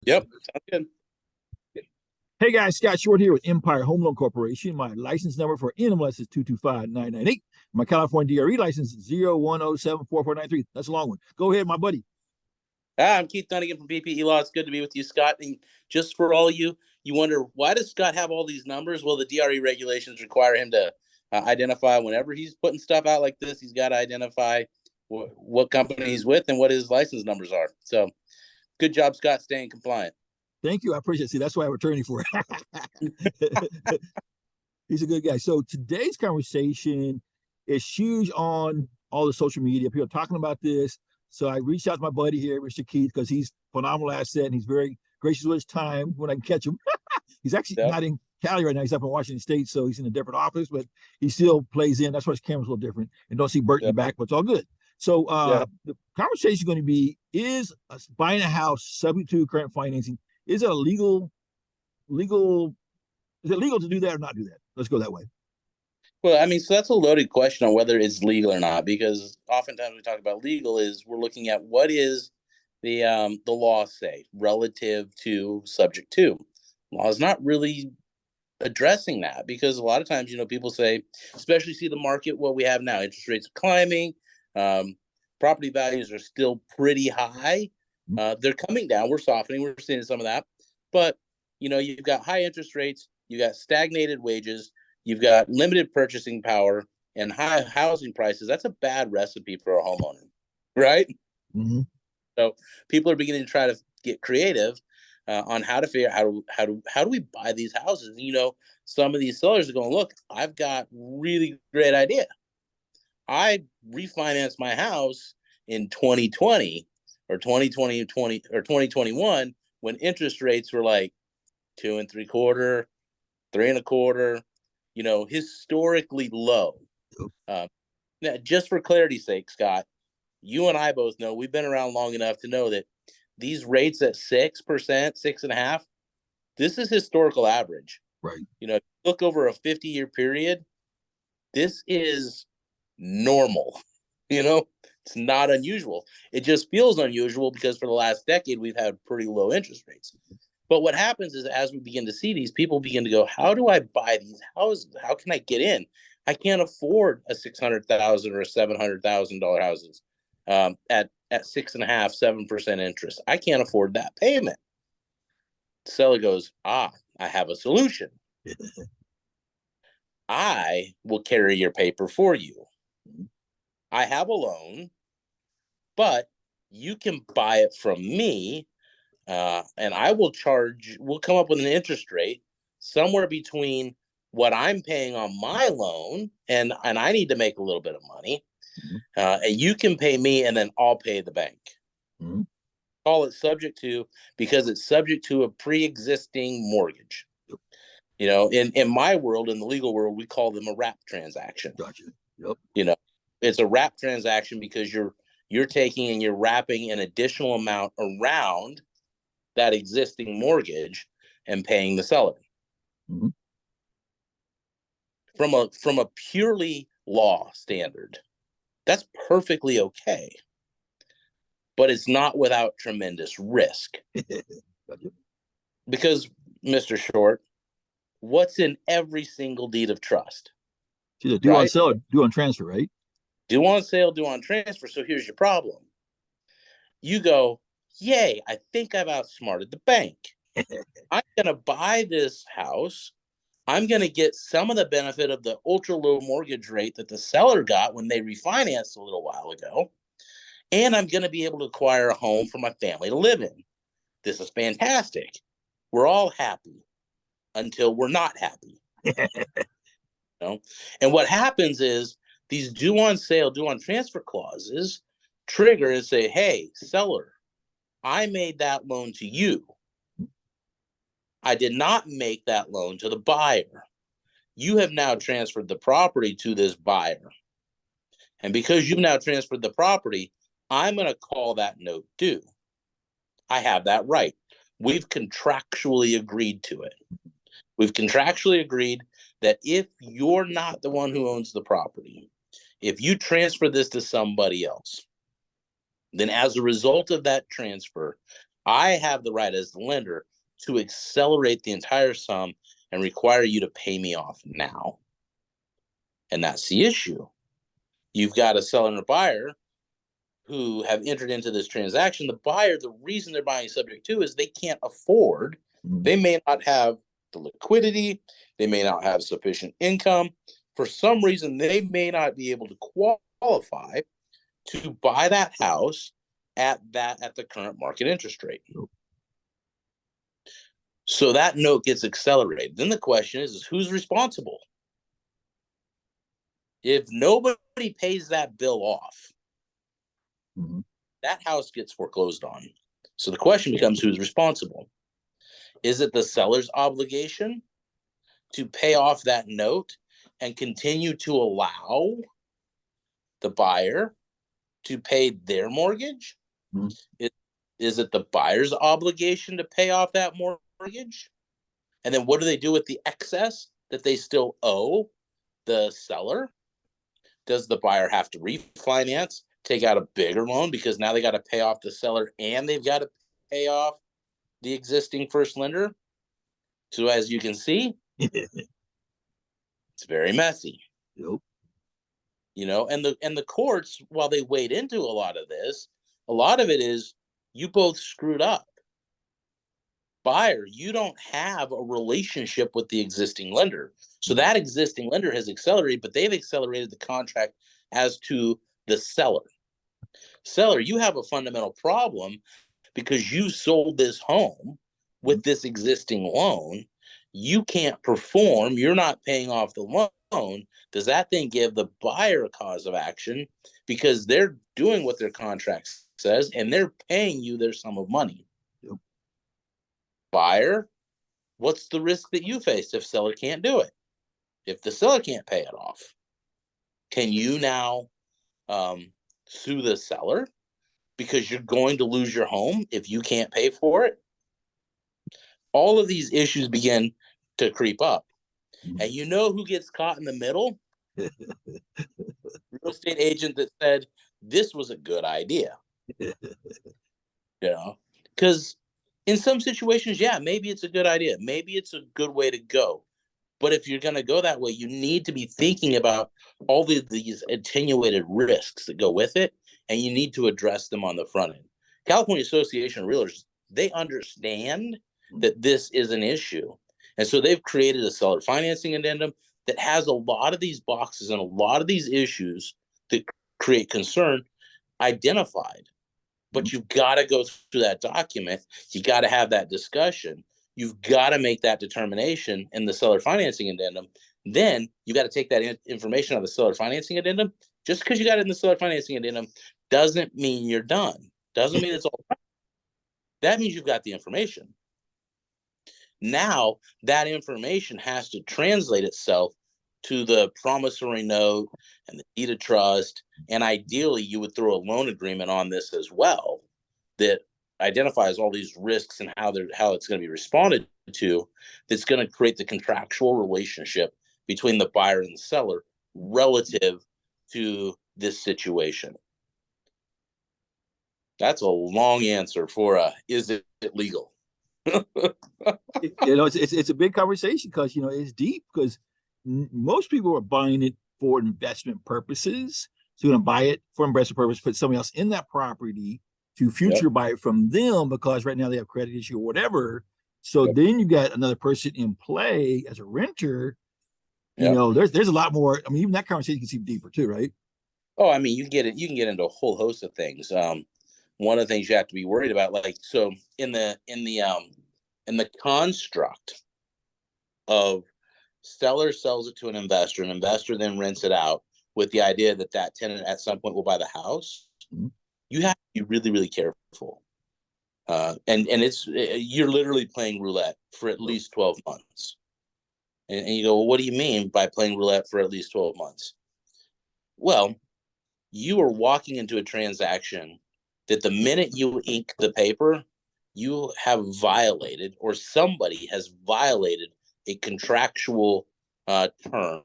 Yep. Sounds good. Hey guys, Scott Short here with Empire Home Loan Corporation. My license number for NMLS is 225-998. My California DRE license is 010744493. That's a long one. Go ahead, my buddy. I'm Keith Dunnagan from BPE Law. It's good to be with you, Scott. And just for all you wonder, why does Scott have all these numbers? Well, the DRE regulations require him to identify whenever he's putting stuff out like this. He's got to identify what company he's with and what his license numbers are. So good job, Scott, staying compliant. Thank you. I appreciate it. See, that's why I have an attorney for it. He's a good guy. So today's conversation is huge on all the social media. People are talking about this. So I reached out to my buddy here, Mr. Keith, because he's a phenomenal asset and he's very gracious with his time when I can catch him. He's actually not in Cali right now. He's up in Washington State, so he's in a different office, but he still plays in. That's why his camera's a little different. And don't see Bert in the back, but it's all good. So the conversation is going to be, is buying a house subject to current financing, is it legal to do that or not do that? Let's go that way. Well, I mean, so that's a loaded question on whether it's legal or not, because oftentimes we talk about legal is we're looking at what is the law say relative to subject to. Law is not really addressing that, because a lot of times, people say, especially see the market, what we have now, interest rates are climbing, property values are still pretty high. They're coming down. We're softening. We're seeing some of that. But, you've got high interest rates. You got stagnated wages. You've got limited purchasing power and high housing prices. That's a bad recipe for a homeowner, right? Mm-hmm. So people are beginning to try to get creative on how to figure out how do we buy these houses. Some of these sellers are going, look, I've got really great idea. I refinanced my house in 2020 or 2021 when interest rates were like 2.75%, 3.25%, historically low. Now, just for clarity's sake, Scott, you and I both know, we've been around long enough to know that these rates at 6%, 6.5%, this is historical average. Right. Look over a 50-year period, this is normal. It's not unusual. It just feels unusual because for the last decade, we've had pretty low interest rates. But what happens is, as we begin to see these, people begin to go, how do I buy these houses? How can I get in? I can't afford a $600,000 or $700,000 houses at 6.5%, 7% interest. I can't afford that payment. The seller goes, I have a solution. I will carry your paper for you. I have a loan, but you can buy it from me, and we'll come up with an interest rate somewhere between what I'm paying on my loan, and I need to make a little bit of money, and you can pay me, and then I'll pay the bank. Mm-hmm. Call it subject to, because it's subject to a pre-existing mortgage. In my world, in the legal world, we call them a wrap transaction. Gotcha. Yep. It's a wrap transaction because you're taking and you're wrapping an additional amount around that existing mortgage and paying the seller. Mm-hmm. From a purely law standard, that's perfectly okay, but it's not without tremendous risk. Gotcha. Because, Mr. Short, what's in every single deed of trust? It's either due on sale or due on transfer, right? Due on sale, due on transfer. So here's your problem. You go, yay, I think I've outsmarted the bank. I'm going to buy this house. I'm going to get some of the benefit of the ultra low mortgage rate that the seller got when they refinanced a little while ago. And I'm going to be able to acquire a home for my family to live in. This is fantastic. We're all happy until we're not happy. And what happens is these due on sale, due on transfer clauses trigger and say, hey, seller, I made that loan to you. I did not make that loan to the buyer. You have now transferred the property to this buyer. And because you've now transferred the property, I'm going to call that note due. I have that right. We've contractually agreed to it. We've contractually agreed that if you're not the one who owns the property, if you transfer this to somebody else, then as a result of that transfer, I have the right as the lender to accelerate the entire sum and require you to pay me off now. And that's the issue. You've got a seller and a buyer who have entered into this transaction. The buyer, the reason they're buying subject to is they can't afford, they may not have the liquidity, they may not have sufficient income. For some reason, they may not be able to qualify to buy that house at the current market interest rate. So that note gets accelerated. Then the question is who's responsible? If nobody pays that bill off, that house gets foreclosed on. So the question becomes who's responsible? Is it the seller's obligation to pay off that note and continue to allow the buyer to pay their mortgage? Is it the buyer's obligation to pay off that mortgage? And then what do they do with the excess that they still owe the seller? Does the buyer have to refinance, take out a bigger loan because now they got to pay off the seller and they've got to pay off the existing first lender? So as you can see, it's very messy. Yep. You know, and the courts, while they wade into a lot of this, a lot of it is you both screwed up. Buyer, you don't have a relationship with the existing lender. So that existing lender has accelerated, but they've accelerated the contract as to the seller. Seller, you have a fundamental problem because you sold this home with this existing loan. You can't perform. You're not paying off the loan. Does that then give the buyer a cause of action because they're doing what their contract says and they're paying you their sum of money? Yep. Buyer, what's the risk that you face if seller can't do it? If the seller can't pay it off, can you now sue the seller because you're going to lose your home if you can't pay for it? All of these issues begin to creep up. And you know who gets caught in the middle? Real estate agent that said, this was a good idea. You know, because in some situations, yeah, maybe it's a good idea. Maybe it's a good way to go. But if you're going to go that way, you need to be thinking about all these attenuated risks that go with it, and you need to address them on the front end. California Association of Realtors, they understand that this is an issue. And so they've created a seller financing addendum that has a lot of these boxes and a lot of these issues that create concern identified. But you've got to go through that document. You got to have that discussion. You've got to make that determination in the seller financing addendum. Then you got to take that information out of the seller financing addendum. Just because you got it in the seller financing addendum doesn't mean you're done. Doesn't mean it's all right. That means you've got the information. Now that information has to translate itself to the promissory note and the deed of trust. And ideally, you would throw a loan agreement on this as well that identifies all these risks and how it's going to be responded to. That's going to create the contractual relationship between the buyer and the seller relative to this situation. That's a long answer for is it legal? It's a big conversation because it's deep because most people are buying it for investment purposes. So you're going to buy it for investment purpose, put somebody else in that property to future buy it from them because right now they have credit issue or whatever. So then you got another person in play as a renter. There's a lot more. I mean, even that conversation can seem deeper too, right? Oh, I mean, you can get into a whole host of things. One of the things you have to be worried about, like, so in the construct of seller sells it to an investor then rents it out with the idea that tenant at some point will buy the house. You have to be really, really careful. And you're literally playing roulette for at least 12 months. And you go, well, what do you mean by playing roulette for at least 12 months? Well, you are walking into a transaction that the minute you ink the paper, you have violated, or somebody has violated, a contractual term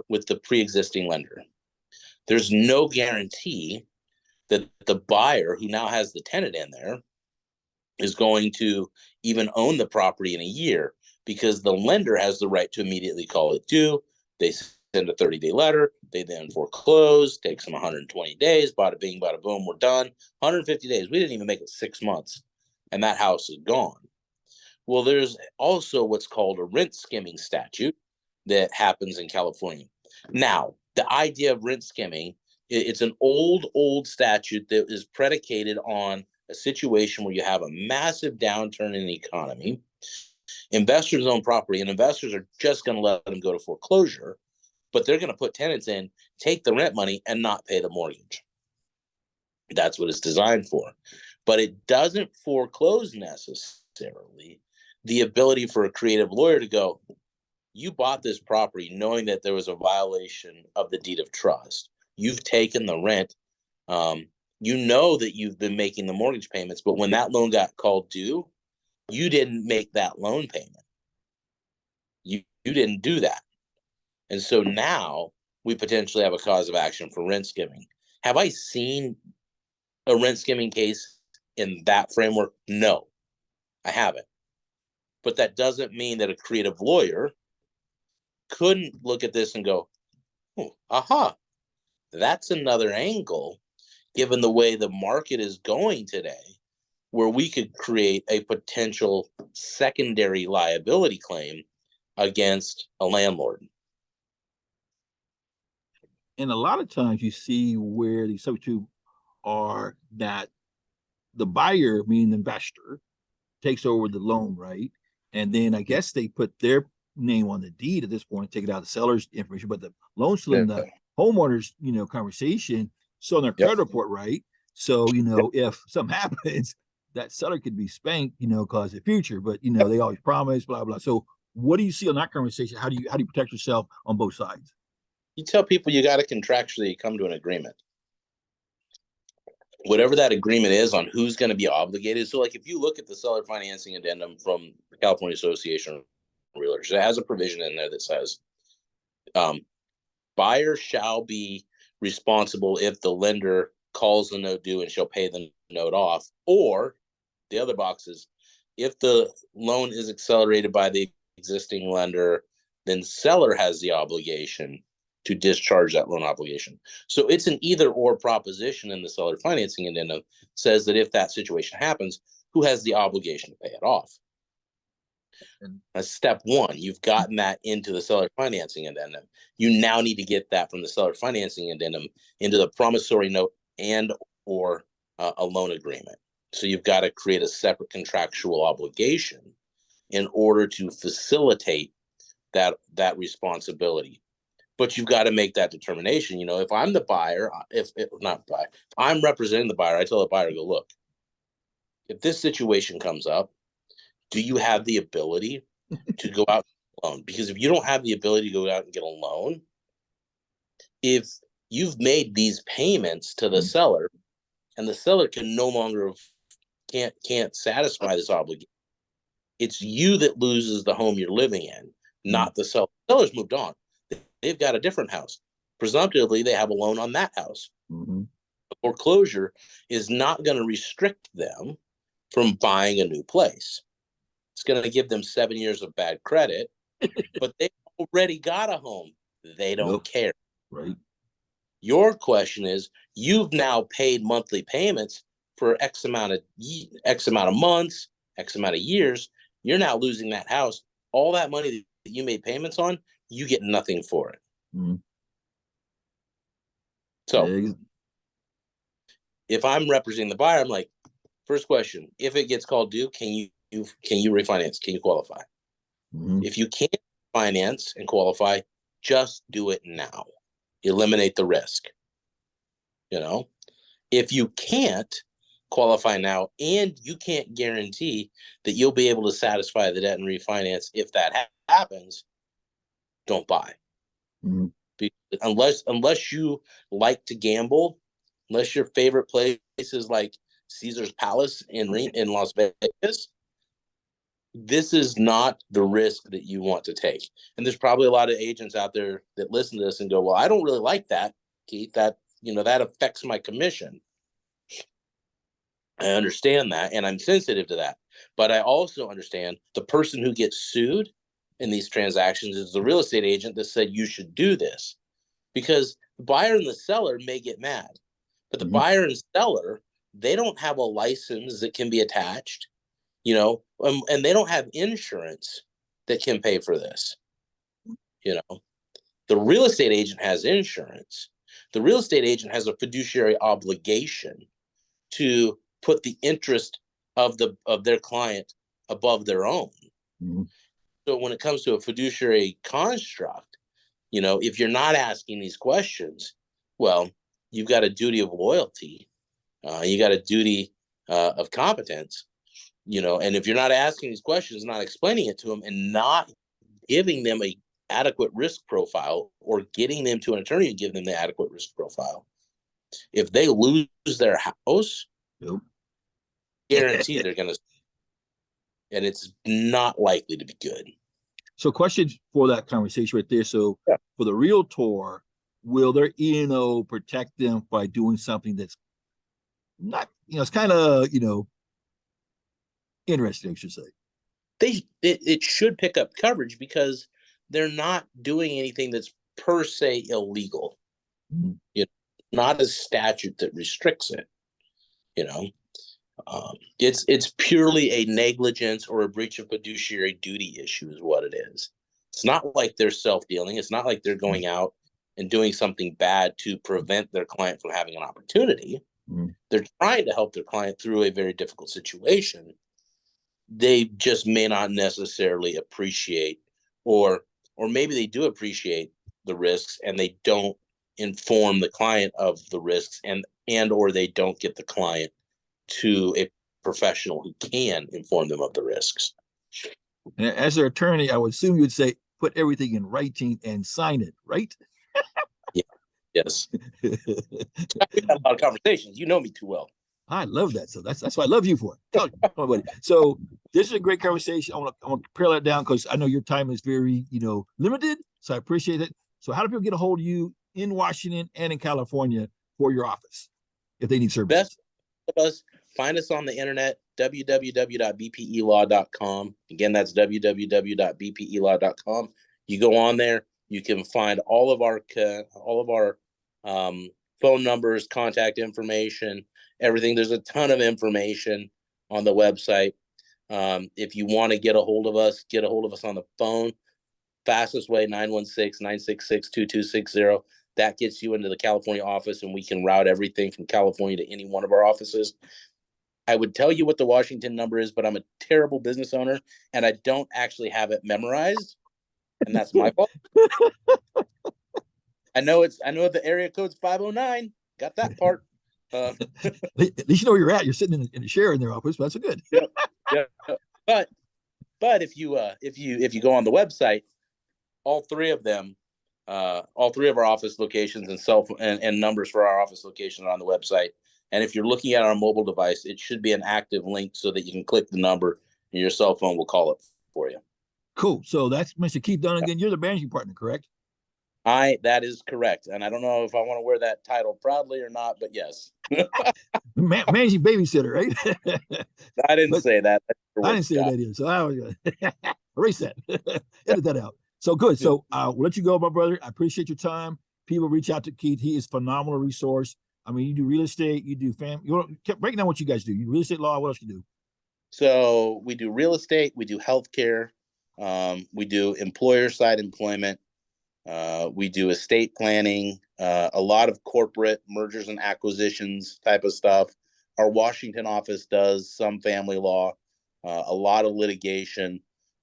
with the pre-existing lender. There's no guarantee that the buyer who now has the tenant in there is going to even own the property in a year, because the lender has the right to immediately call it due. They send a 30-day letter. They then foreclose. Takes them 120 days. Bada bing, bada boom. We're done. 150 days. We didn't even make it 6 months, and that house is gone. Well, there's also what's called a rent skimming statute that happens in California. Now, the idea of rent skimming, it's an old statute that is predicated on a situation where you have a massive downturn in the economy. Investors own property, and investors are just going to let them go to foreclosure, but they're going to put tenants in, take the rent money, and not pay the mortgage. That's what it's designed for. But it doesn't foreclose necessarily the ability for a creative lawyer to go, you bought this property knowing that there was a violation of the deed of trust. You've taken the rent. You know that you've been making the mortgage payments, but when that loan got called due, you didn't make that loan payment. You didn't do that. And so now we potentially have a cause of action for rent skimming. Have I seen a rent skimming case in that framework? No, I haven't. But that doesn't mean that a creative lawyer couldn't look at this and go, oh, aha, that's another angle, given the way the market is going today, where we could create a potential secondary liability claim against a landlord. And a lot of times you see where the substitute are that the buyer, meaning the investor, takes over the loan, right? And then I guess they put their name on the deed at this point, take it out of the seller's information, but the loan's still in the homeowner's, conversation, still on their credit report, right? So, if something happens, that seller could be spanked, cause the future, but they always promise, blah, blah. So what do you see on that conversation? How do you protect yourself on both sides? You tell people you got to contractually come to an agreement. Whatever that agreement is on who's going to be obligated. So, like, if you look at the seller financing addendum from the California Association of Realtors, it has a provision in there that says buyer shall be responsible if the lender calls the note due and shall pay the note off. Or the other box is, if the loan is accelerated by the existing lender, then seller has the obligation to discharge that loan obligation. So it's an either or proposition in the seller financing addendum, says that if that situation happens, who has the obligation to pay it off? That's step one. You've gotten that into the seller financing addendum. You now need to get that from the seller financing addendum into the promissory note and or a loan agreement. So you've got to create a separate contractual obligation in order to facilitate that responsibility. But you've got to make that determination. If I'm the buyer, if I'm representing the buyer, I tell the buyer, go, look, if this situation comes up, do you have the ability to go out and loan? Because if you don't have the ability to go out and get a loan, if you've made these payments to the seller and the seller can no longer can't satisfy this obligation, it's you that loses the home you're living in, not the seller. The seller's moved on. They've got a different house. Presumptively, they have a loan on that house. Mm-hmm. Foreclosure is not going to restrict them from buying a new place. It's going to give them 7 years of bad credit, but they've already got a home. They don't care. Right. Your question is, you've now paid monthly payments for X amount of months, X amount of years. You're now losing that house. All that money that you made payments on, you get nothing for it. Mm-hmm. So if I'm representing the buyer, I'm like, first question, if it gets called due, can you refinance? Can you qualify? Mm-hmm. If you can't finance and qualify, just do it now. Eliminate the risk. If you can't qualify now and you can't guarantee that you'll be able to satisfy the debt and refinance if that happens, don't buy. Mm-hmm. Unless you like to gamble, unless your favorite place is like Caesar's Palace in Las Vegas, this is not the risk that you want to take. And there's probably a lot of agents out there that listen to this and go, well, I don't really like that, Keith. That affects my commission. I understand that, and I'm sensitive to that. But I also understand the person who gets sued in these transactions is the real estate agent that said you should do this, because the buyer and the seller may get mad, but the buyer and seller, they don't have a license that can be attached, and they don't have insurance that can pay for this. The real estate agent has insurance. The real estate agent has a fiduciary obligation to put the interest of their client above their own. So when it comes to a fiduciary construct, if you're not asking these questions, well, you've got a duty of loyalty, you got a duty of competence, and if you're not asking these questions, not explaining it to them, and not giving them a adequate risk profile, or getting them to an attorney to give them the adequate risk profile, if they lose their house, guarantee they're going to, and it's not likely to be good. So questions for that conversation right there. So for the realtor, will their E&O protect them by doing something that's not, it's kind of, interesting, I should say. It should pick up coverage because they're not doing anything that's per se illegal. Not a statute that restricts it. It's purely a negligence or a breach of fiduciary duty issue is what it is. It's not like they're self-dealing. It's not like they're going out and doing something bad to prevent their client from having an opportunity. They're trying to help their client through a very difficult situation. They just may not necessarily appreciate, or maybe they do appreciate the risks, and they don't inform the client of the risks, and or they don't get the client to a professional who can inform them of the risks. And as their attorney, I would assume you'd say, put everything in writing and sign it, right? Yeah. Yes. We've had a lot of conversations. You know me too well. I love that. So that's what I love you for. Come on, buddy. So this is a great conversation. I want to pare that down because I know your time is very, limited. So I appreciate it. So how do people get a hold of you in Washington and in California for your office if they need services? Best of us, find us on the internet, www.bpelaw.com. Again, that's www.bpelaw.com. You go on there, you can find all of our phone numbers, contact information, everything. There's a ton of information on the website. If you want to get a hold of us on the phone. Fastest way, 916-966-2260. That gets you into the California office, and we can route everything from California to any one of our offices. I would tell you what the Washington number is, but I'm a terrible business owner, and I don't actually have it memorized, and that's my fault. I know the area code's 509. Got that part. At least you know where you're at. You're sitting in a chair in their office, but that's good. Yeah. But if you go on the website, all three of our office locations and numbers for our office location are on the website. And if you're looking at our mobile device, it should be an active link so that you can click the number and your cell phone will call it for you. Cool. So that's Mr. Keith Dunnagan. You're the managing partner, correct? That is correct. And I don't know if I want to wear that title proudly or not, but yes. Managing babysitter, right? I didn't say that. I didn't say that either. So I was erase that. Edit that out. So good. So we'll let you go, my brother. I appreciate your time. People reach out to Keith. He is a phenomenal resource. I mean, you do real estate, you do break down what you guys do. You real estate law, what else you do? So we do real estate, we do healthcare, we do employer side employment, we do estate planning, a lot of corporate mergers and acquisitions type of stuff. Our Washington office does some family law, a lot of litigation,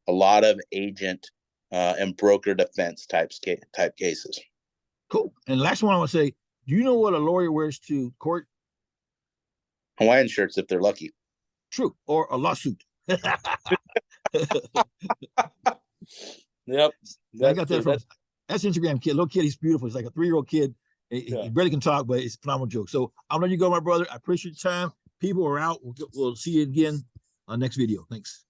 a lot of agent and broker defense type cases. Cool. And last one I want to say, do you know what a lawyer wears to court? Hawaiian shirts if they're lucky. True. Or a lawsuit. Yep. I got that from that's Instagram kid, little kid. He's beautiful. He's like a 3-year-old kid. He barely can talk, but it's a phenomenal joke. So I'll let you go, my brother. I appreciate your time. People are out. We'll see you again on next video. Thanks.